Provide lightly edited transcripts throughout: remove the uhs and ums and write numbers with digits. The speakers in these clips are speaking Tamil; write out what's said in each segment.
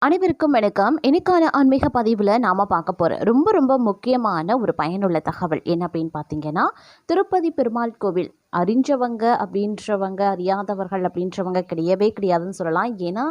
அனைவருக்கும் வணக்கம். இன்னைக்கான ஆன்மீக பதிவில் நாம் பார்க்க போகிற ரொம்ப ரொம்ப முக்கியமான ஒரு பயனுள்ள தகவல் என்ன அப்படின்னு பார்த்தீங்கன்னா, திருப்பதி பெருமாள் கோவில் அறிஞ்சவங்க அப்படின்றவங்க, அறியாதவர்கள் அப்படின்றவங்க கிடையவே கிடையாதுன்னு சொல்லலாம். ஏன்னா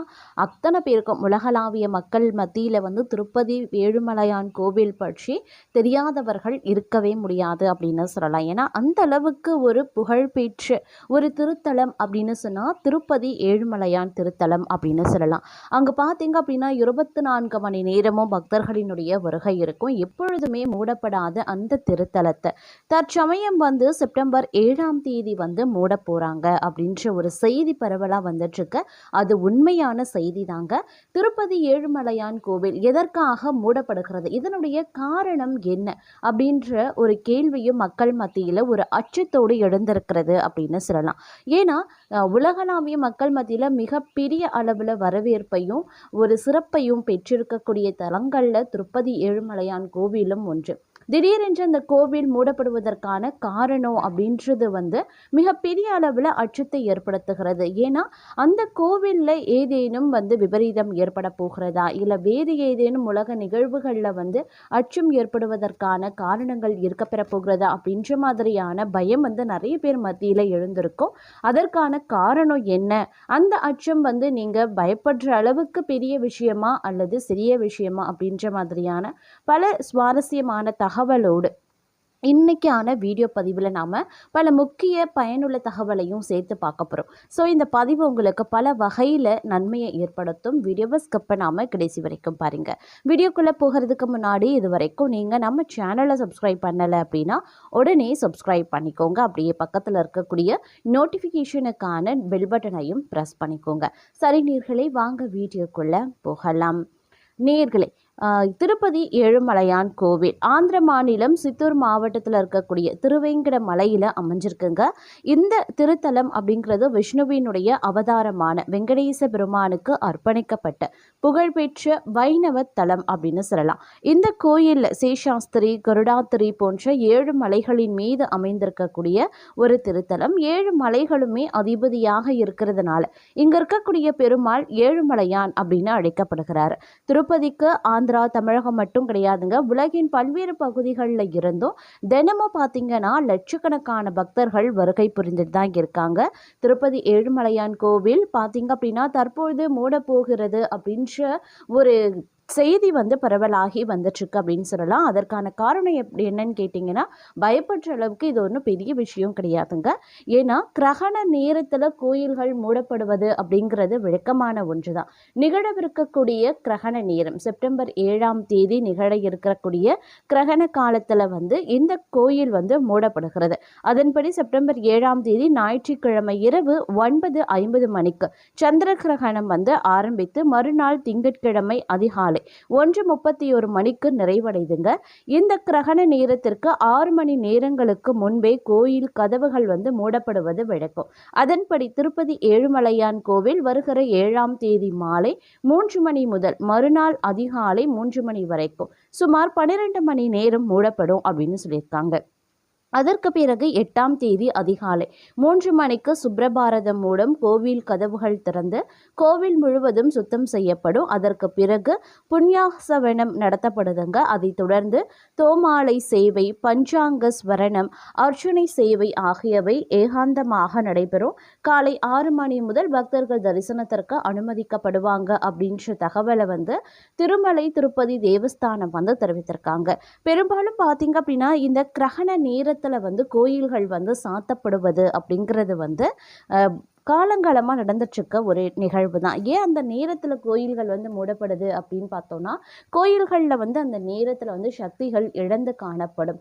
அத்தனை பேருக்கும் உலகளாவிய மக்கள் மத்தியில் திருப்பதி ஏழுமலையான் கோவில் பற்றி தெரியாதவர்கள் இருக்கவே முடியாது அப்படின்னு சொல்லலாம். ஏன்னா அந்த அளவுக்கு ஒரு புகழ்பெற்ற ஒரு திருத்தலம் அப்படின்னு சொன்னால் திருப்பதி ஏழுமலையான் திருத்தலம் அப்படின்னு சொல்லலாம். அங்கே பார்த்தீங்க அப்படின்னா 24 மணி நேரமும் பக்தர்களினுடைய வருகை இருக்கும். எப்பொழுதுமே மூடப்படாத அந்த திருத்தலத்தை தற்சமயம் செப்டம்பர் 7ஆம் தேதி மூட போகிறாங்க அப்படின்ற ஒரு செய்தி பரவலாக வந்துட்டுருக்கு. அது உண்மையான செய்தி தாங்க. திருப்பதி ஏழுமலையான் கோவில் எதற்காக மூடப்படுகிறது, இதனுடைய காரணம் என்ன அப்படின்ற ஒரு கேள்வியும் மக்கள் மத்தியில் ஒரு அச்சத்தோடு எழுந்திருக்கிறது அப்படின்னு சொல்லலாம். ஏன்னா உலகளாவிய மக்கள் மத்தியில் மிகப்பெரிய அளவில் வரவேற்பையும் ஒரு சிறப்பையும் பெற்றிருக்கக்கூடிய தலங்களில் திருப்பதி ஏழுமலையான் கோவிலும் ஒன்று. திடீரென்று அந்த கோவில் மூடப்படுவதற்கான காரணம் அப்படின்றது மிகப்பெரிய அளவில் அச்சத்தை ஏற்படுத்துகிறது. ஏன்னா அந்த கோவிலில் ஏதேனும் விபரீதம் ஏற்பட போகிறதா, இல்லை வேறு ஏதேனும் உலக நிகழ்வுகளில் அச்சம் ஏற்படுவதற்கான காரணங்கள் இருக்கப்பெற போகிறதா அப்படின்ற மாதிரியான பயம் நிறைய பேர் மத்தியில் எழுந்திருக்கும். அதற்கான காரணம் என்ன, அந்த அச்சம் நீங்கள் பயப்படுற அளவுக்கு பெரிய விஷயமா அல்லது சிறிய விஷயமா அப்படின்ற மாதிரியான பல சுவாரஸ்யமான தகவலோடு இன்றைக்கான வீடியோ பதிவில் நாம் பல முக்கிய பயனுள்ள தகவலையும் சேர்த்து பார்க்க போகிறோம். ஸோ இந்த பதிவு உங்களுக்கு பல வகையில் நன்மையை ஏற்படுத்தும். வீடியோவை ஸ்கிப் பண்ணாமல் கடைசி வரைக்கும் பாருங்கள். வீடியோக்குள்ளே போகிறதுக்கு முன்னாடி இது வரைக்கும் நீங்கள் நம்ம சேனலை சப்ஸ்கிரைப் பண்ணலை அப்படின்னா உடனே சப்ஸ்கிரைப் பண்ணிக்கோங்க. அப்படியே பக்கத்தில் இருக்கக்கூடிய நோட்டிஃபிகேஷனுக்கான பெல் பட்டனையும் ப்ரெஸ் பண்ணிக்கோங்க. சரி நேயர்களே, வாங்க வீடியோக்குள்ளே போகலாம். நேயர்களே, திருப்பதி ஏழுமலையான் கோவில் ஆந்திர மாநிலம் சித்தூர் மாவட்டத்தில் இருக்கக்கூடிய திருவேங்கட மலையில் அமைஞ்சிருக்குங்க. இந்த திருத்தலம் அப்படிங்கிறது விஷ்ணுவினுடைய அவதாரமான வெங்கடேச பெருமானுக்கு அர்ப்பணிக்கப்பட்ட புகழ்பெற்ற வைணவ தலம் அப்படின்னு சொல்லலாம். இந்த கோயிலில் சேஷாஸ்திரி, கருடாத்திரி போன்ற 7 மலைகளின் மீது அமைந்திருக்கக்கூடிய ஒரு திருத்தலம். 7 மலைகளுமே அதிபதியாக இருக்கிறதுனால இங்க இருக்கக்கூடிய பெருமாள் ஏழுமலையான் அப்படின்னு அழைக்கப்படுகிறார். திருப்பதிக்கு ஆந்திரா, தமிழகம் மட்டும் கிடையாதுங்க, உலகின் பல்வேறு பகுதிகளில் இருந்தும் தினமும் பார்த்தீங்கன்னா லட்சக்கணக்கான பக்தர்கள் வருகை புரிந்துட்டு தான் இருக்காங்க. திருப்பதி ஏழுமலையான் கோவில் பார்த்தீங்க அப்படின்னா தற்பொழுது மூட போகிறது அப்படின்ற ஒரு செய்தி பரவலாகி வந்துட்டுருக்கு அப்படின்னு சொல்லலாம். அதற்கான காரணம் என்னன்னு கேட்டிங்கன்னா, பயப்படுற அளவுக்கு இது ஒன்றும் பெரிய விஷயம் கிடையாதுங்க. ஏன்னா கிரகண நேரத்தில் கோயில்கள் மூடப்படுவது அப்படிங்கிறது விளக்கமான ஒன்று தான். நிகழவிருக்கக்கூடிய கிரகண நேரம் செப்டம்பர் 7ஆம் தேதி நிகழ இருக்கக்கூடிய கிரகண காலத்தில் இந்த கோயில் மூடப்படுகிறது. அதன்படி செப்டம்பர் 7ஆம் தேதி ஞாயிற்றுக்கிழமை இரவு 9:50 மணிக்கு சந்திர கிரகணம் ஆரம்பித்து மறுநாள் திங்கட்கிழமை அதிகாலை 1:31 மணிக்கு நிறைவடைதுங்க. இந்த கிரகண நேரத்திற்கு 6 மணி நேரங்களுக்கு முன்பே கோயில் கதவுகள் மூடப்படுவது வழக்கம். அதன்படி திருப்பதி ஏழுமலையான் கோவில் வருகிற 7ஆம் தேதி மாலை 3 மணி முதல் மறுநாள் அதிகாலை 3 மணி வரைக்கும் சுமார் 12 மணி நேரம் மூடப்படும் அப்படின்னு சொல்லியிருக்காங்க. அதற்கு பிறகு 8ஆம் தேதி அதிகாலை 3 மணிக்கு சுப்ரபாரதம் மூலம் கோவில் கதவுகள் திறந்து கோவில் முழுவதும் சுத்தம் செய்யப்படும். அதற்கு பிறகு புண்ணியாசவனம் நடத்தப்படுதுங்க. அதைத் தொடர்ந்து தோமாலை சேவை, பஞ்சாங்க ஸ்வரணம், அர்ச்சனை சேவை ஆகியவை ஏகாந்தமாக நடைபெறும். காலை 6 மணி முதல் பக்தர்கள் தரிசனத்திற்கு அனுமதிக்கப்படுவாங்க அப்படின்ற தகவலை திருமலை திருப்பதி தேவஸ்தானம் தெரிவித்திருக்காங்க. பெரும்பாலும் பார்த்தீங்க அப்படின்னா இந்த கிரகண நேரத்தில் கோயில்கள் சாத்தப்படுவது அப்படிங்கிறது காலங்காலமாக நடந்துட்டுருக்க ஒரு நிகழ்வு தான். ஏன் அந்த நேரத்தில் கோயில்கள் மூடப்படுது அப்படின்னு பார்த்தோன்னா, கோயில்களில் அந்த நேரத்தில் சக்திகள் இழந்து காணப்படும்.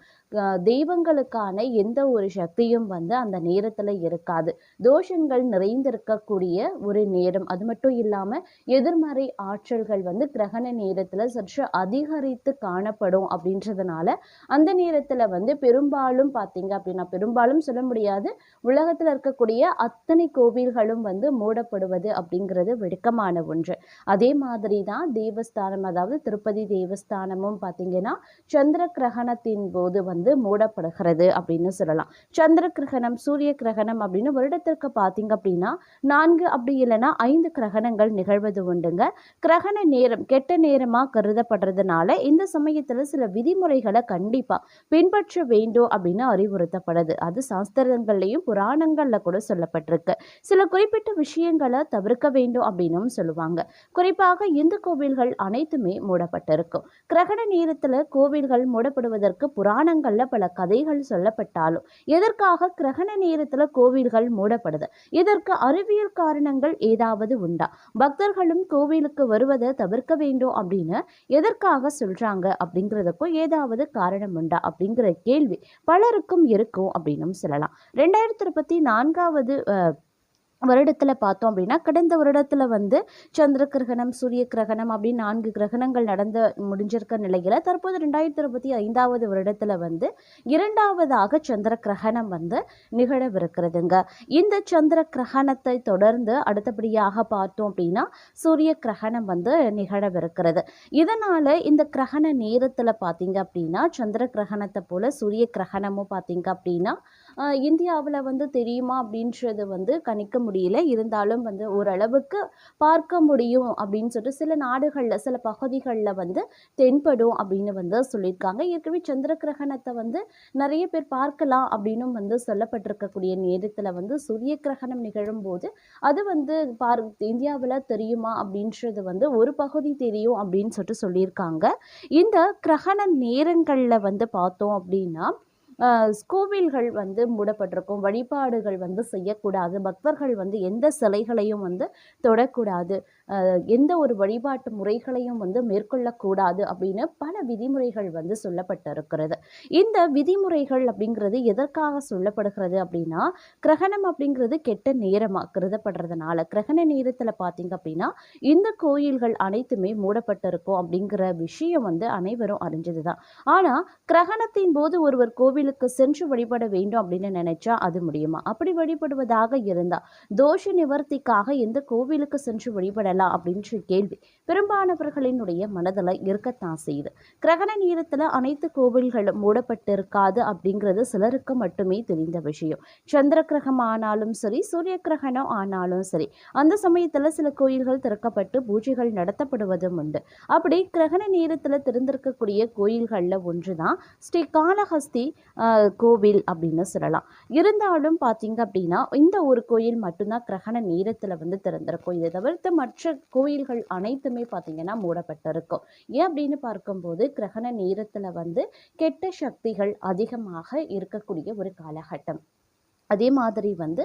தெய்வங்களுக்கான எந்த ஒரு சக்தியும் அந்த நேரத்தில் இருக்காது. தோஷங்கள் நிறைந்திருக்கக்கூடிய ஒரு நேரம். அது மட்டும் இல்லாமல் எதிர்மறை ஆற்றல்கள் கிரகண நேரத்தில் சற்று அதிகரித்து காணப்படும். அப்படின்றதுனால அந்த நேரத்தில் பெரும்பாலும் பார்த்தீங்க அப்படின்னா, பெரும்பாலும் சொல்ல முடியாது, உலகத்தில் இருக்கக்கூடிய அத்தனை கோவில் கோவில்களும் வந்து மூடப்படுவது அப்படிங்கிறது வெட்கமான ஒன்று. அதே மாதிரி தான் தேவஸ்தானம், அதாவது திருப்பதி தேவஸ்தானமும் பார்த்தீங்கன்னா சந்திர கிரகணத்தின் போது வந்து மூடப்படுகிறது அப்படின்னு சொல்லலாம். சந்திர கிரகணம், சூரிய கிரகணம் அப்படின்னு வருடத்திற்கு பார்த்தீங்க அப்படின்னா 4 அப்படி இல்லைன்னா 5 கிரகணங்கள் நிகழ்வது உண்டுங்க. கிரகண நேரம் கெட்ட நேரமா கருதப்படுறதுனால இந்த சமயத்துல சில விதிமுறைகளை கண்டிப்பா பின்பற்ற வேண்டும் அப்படின்னு அறிவுறுத்தப்படுது. அது சாஸ்திரங்கள்லயும் புராணங்கள்ல கூட சொல்லப்பட்டிருக்கு. சில குறிப்பிட்ட விஷயங்களை தவிர்க்க வேண்டும் அப்படின்னும் சொல்லுவாங்க. குறிப்பாக இந்து கோவில்கள் அனைத்துமே மூடப்பட்டிருக்கும். கிரகண நேரத்துல கோவில்கள் மூடப்படுவதற்கு புராணங்கள்ல பல கதைகள் சொல்லப்பட்டாலும் எதற்காக கிரகண நேரத்துல கோவில்கள் மூடப்படுது, இதற்கு அறிவியல் காரணங்கள் ஏதாவது உண்டா, பக்தர்களும் கோவிலுக்கு வருவதை தவிர்க்க வேண்டும் அப்படின்னு எதற்காக சொல்றாங்க அப்படிங்கிறதுக்கும் ஏதாவது காரணம் உண்டா அப்படிங்கிற கேள்வி பலருக்கும் இருக்கும் அப்படின்னும் சொல்லலாம். 2024 வருடத்துல பார்த்தோம் அப்படின்னா கடந்த வருடத்துல வந்து சந்திர கிரகணம், சூரிய கிரகணம் அப்படின்னு 4 கிரகணங்கள் முடிஞ்சிருக்க நிலையில தற்போது 2025 வருடத்துல வந்து 2வதாக சந்திர கிரகணம் வந்து நிகழவிருக்கிறதுங்க. இந்த சந்திர கிரகணத்தை தொடர்ந்து அடுத்தபடியாக பார்த்தோம் அப்படின்னா சூரிய கிரகணம் வந்து நிகழவிருக்கிறது. இதனால இந்த கிரகண நேரத்துல பார்த்தீங்க அப்படின்னா சந்திர கிரகணத்தை போல சூரிய கிரகணமும் பார்த்தீங்க அப்படின்னா இந்தியாவில் வந்து தெரியுமா அப்படின்றது வந்து கணிக்க முடியல. இருந்தாலும் வந்து ஓரளவுக்கு பார்க்க முடியும் அப்படின்னு சொல்லிட்டு சில நாடுகளில் சில பகுதிகளில் வந்து தென்படும் அப்படின்னு வந்து சொல்லியிருக்காங்க. ஏற்கனவே சந்திர கிரகணத்தை வந்து நிறைய பேர் பார்க்கலாம் அப்படின்னு வந்து சொல்லப்பட்டிருக்கக்கூடிய நேரத்தில் வந்து சூரிய கிரகணம் நிகழும் போது அது வந்து இந்தியாவில் தெரியுமா அப்படின்றது வந்து ஒரு பகுதி தெரியும் அப்படின்னு சொல்லிட்டு சொல்லியிருக்காங்க. இந்த கிரகண நேரங்களில் வந்து பார்த்தோம் அப்படின்னா கோவில்கள் வந்து மூடப்பட்டிருக்கும், வழிபாடுகள் வந்து செய்யக்கூடாது, பக்தர்கள் வந்து எந்த சிலைகளையும் வந்து தொடக்கூடாது, எந்த ஒரு வழிபாட்டு முறைகளையும் வந்து மேற்கொள்ளக்கூடாது அப்படின்னு பல விதிமுறைகள் வந்து சொல்லப்பட்டிருக்கிறது. இந்த விதிமுறைகள் அப்படிங்கிறது எதற்காக சொல்லப்படுகிறது அப்படின்னா கிரகணம் அப்படிங்கிறது கெட்ட நேரமாக கருதப்படுறதுனால கிரகண நேரத்தில் பார்த்தீங்க அப்படின்னா இந்த கோயில்கள் அனைத்துமே மூடப்பட்டிருக்கும் அப்படிங்கிற விஷயம் வந்து அனைவரும் அறிஞ்சது தான். ஆனால் கிரகணத்தின் போது ஒருவர் கோவிலுக்கு சென்று வழிபட வேண்டும் அப்படின்னு நினைச்சா அது முடியுமா? அப்படி வழிபடுவதாக இருந்தா தோஷ நிவர்த்திக்காக எந்த கோவிலுக்கு சென்று வழிபடலாம் அப்படின்ற கேள்வி பெரும்பாலானவர்களினுடைய மனதில் இருக்கத்தான் செய்யுது. கிரகண நேரத்துல அனைத்து கோவில்களும் மூடப்பட்டிருக்காது அப்படிங்கிறது சிலருக்கு மட்டுமே தெரிந்த விஷயம். சந்திர கிரகம் ஆனாலும் சரி, சூரிய கிரகணம் ஆனாலும் சரி, அந்த சமயத்துல சில கோயில்கள் திறக்கப்பட்டு பூஜைகள் நடத்தப்படுவதும் உண்டு. அப்படி கிரகண நேரத்துல திறந்திருக்கக்கூடிய கோயில்கள்ல ஒன்றுதான் ஸ்ரீ காளஹஸ்தி கோவில் அப்படின்னு சொல்லலாம். இருந்தாலும் பார்த்தீங்க அப்படின்னா இந்த ஒரு கோயில் மட்டும்தான் கிரகண நேரத்தில் வந்து திறந்திருக்கும். இதை தவிர்த்து மற்ற கோயில்கள் அனைத்துமே பார்த்தீங்கன்னா மூடப்பட்டிருக்கும். ஏன் அப்படின்னு பார்க்கும்போது கிரகண நேரத்தில் வந்து கெட்ட சக்திகள் அதிகமாக இருக்கக்கூடிய ஒரு காலகட்டம். அதே மாதிரி வந்து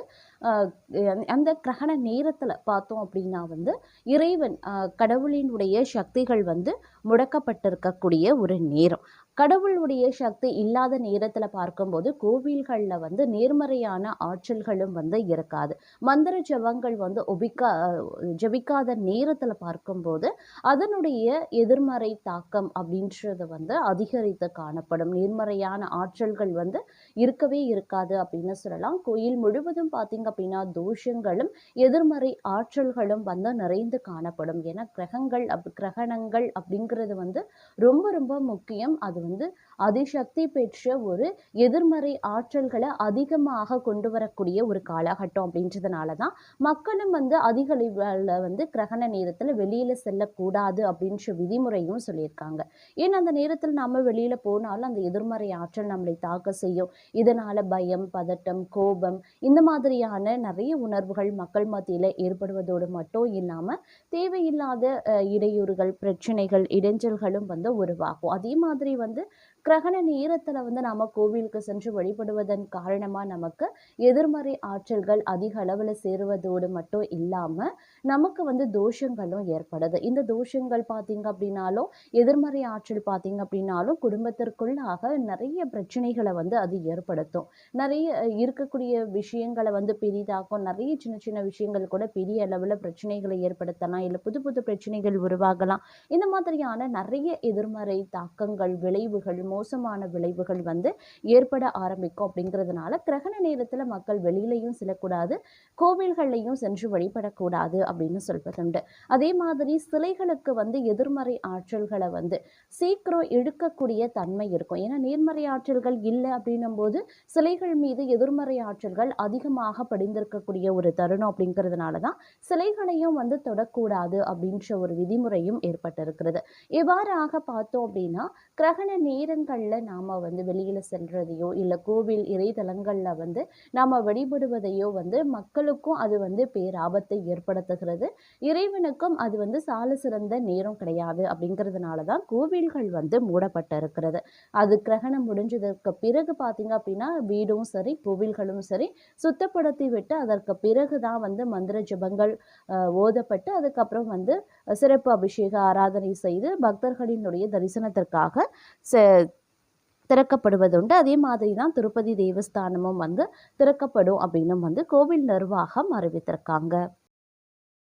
அந்த கிரகண நேரத்தில் பார்த்தோம் அப்படின்னா வந்து இறைவன் கடவுளினுடைய சக்திகள் வந்து முடக்கப்பட்டிருக்கக்கூடிய ஒரு நேரம். கடவுளுடைய சக்தி இல்லாத நேரத்தில் பார்க்கும்போது கோவில்களில் வந்து நேர்மறையான ஆற்றல்களும் வந்து இருக்காது. மந்திர ஜபங்கள் வந்து ஜபிக்காத நேரத்தில் பார்க்கும்போது அதனுடைய எதிர்மறை தாக்கம் அப்படின்றது வந்து அதிகரித்து காணப்படும். நேர்மறையான ஆற்றல்கள் வந்து இருக்கவே இருக்காது அப்படின்னு சொல்லலாம். கோயில் முழுவதும் பார்த்தீங்க அப்படின்னா தோஷங்களும் எதிர்மறை ஆற்றல்களும் வந்து நிறைந்து காணப்படும். ஏன்னா கிரகணங்கள் அப்படிங்கிறது வந்து ரொம்ப ரொம்ப முக்கியம். அது வந்து அதிசக்தி பெற்ற ஒரு எதிர்மறை ஆற்றல்களை அதிகமாக கொண்டு வரக்கூடிய ஒரு காலகட்டம் அப்படின்றதுனால தான் மக்களும் வந்து அதிக அளவில் வந்து கிரகண நேரத்தில் வெளியில செல்லக்கூடாது அப்படின்ற விதிமுறையும் சொல்லியிருக்காங்க. ஏன்னா அந்த நேரத்தில் நம்ம வெளியில போனாலும் அந்த எதிர்மறை ஆற்றல் நம்மளை தாக்க செய்யும். இதனால பயம், பதட்டம், கோபம் இந்த மாதிரியான நிறைய உணர்வுகள் மக்கள் மத்தியில் ஏற்படுவதோடு மட்டும் இல்லாம தேவையில்லாத இடையூறுகள், பிரச்சனைகள், இடைஞ்சல்களும் வந்து உருவாகும். அதே மாதிரி வந்து கிரகண நேரத்துல வந்து நாம கோவிலுக்கு சென்று வழிபடுவதன் காரணமா நமக்கு எதிர்மறை ஆற்றல்கள் அதிக அளவுல சேருவதோடு மட்டும் இல்லாம நமக்கு வந்து தோஷங்களும் ஏற்படுது. இந்த தோஷங்கள் பார்த்தீங்க அப்படின்னாலும் எதிர்மறை ஆற்றல் பார்த்தீங்க அப்படின்னாலும் குடும்பத்திற்குள்ளாக நிறைய பிரச்சனைகளை வந்து அது ஏற்படுத்தும். நிறைய இருக்கக்கூடிய விஷயங்களை வந்து பெரிதாக்கும். நிறைய சின்ன சின்ன விஷயங்கள் கூட பெரிய அளவுல பிரச்சனைகளை ஏற்படுத்தலாம், இல்லை புது புது பிரச்சனைகள் உருவாகலாம். இந்த மாதிரியான நிறைய எதிர்மறை தாக்கங்கள், விளைவுகள் மோசமான விளைவுகள் வந்து ஏற்பட ஆரம்பிக்கும். அப்படிங்கிறதுனால கிரகண நேரத்தில் மக்கள் வெளியிலையும் செல்லக்கூடாது, கோவில்கள்லையும் சென்று வழிபடக்கூடாது அப்படின்னு சொல்வதுண்டு. அதே மாதிரி சிலைகளுக்கு வந்து எதிர்மறை ஆற்றல்களை வந்து சீக்கிரம் இழுக்கக்கூடிய தன்மை இருக்கும். ஏன்னா நேர்மறை ஆற்றல்கள் இல்லை அப்படின்னும் போது சிலைகள் மீது எதிர்மறை ஆற்றல்கள் அதிகமாக படிந்திருக்கக்கூடிய ஒரு தருணம். அப்படிங்கிறதுனால தான் சிலைகளையும் வந்து தொடக்கூடாது அப்படின்ற ஒரு விதிமுறையும் ஏற்பட்டிருக்கிறது. இவ்வாறாக பார்த்தோம் அப்படின்னா கிரகண நேரங்கள்ல நாம வந்து வெளியில செல்றதையோ இல்ல கோவில் இறைத்தலங்கள்ல வந்து நாம வழிபடுவதையோ வந்து மக்களுக்கும் அது வந்து பேராபத்தை ஏற்படுத்துகிறது. இறைவனுக்கும் அது வந்து சால சிறந்த நேரம் கிடையாது. அப்படிங்கிறதுனால தான் கோவில்கள் வந்து மூடப்பட்டிருக்கிறது. அது கிரகணம் முடிஞ்சதற்கு பிறகு பார்த்தீங்க அப்படின்னா வீடும் சரி கோவில்களும் சரி சுத்தப்படுத்தி விட்டு அதற்கு பிறகு தான் வந்து மந்திர ஜபங்கள் ஓதப்பட்டு அதுக்கப்புறம் வந்து சிறப்பு அபிஷேக ஆராதனை செய்து பக்தர்களினுடைய தரிசனத்திற்காக திறக்கப்படுவதுண்டு. அதே மாதிரி தான் திருப்பதி தேவஸ்தானமும் வந்து திறக்கப்படும் அப்படின்னு வந்து கோவில் நிர்வாகம் அறிவித்திருக்காங்க.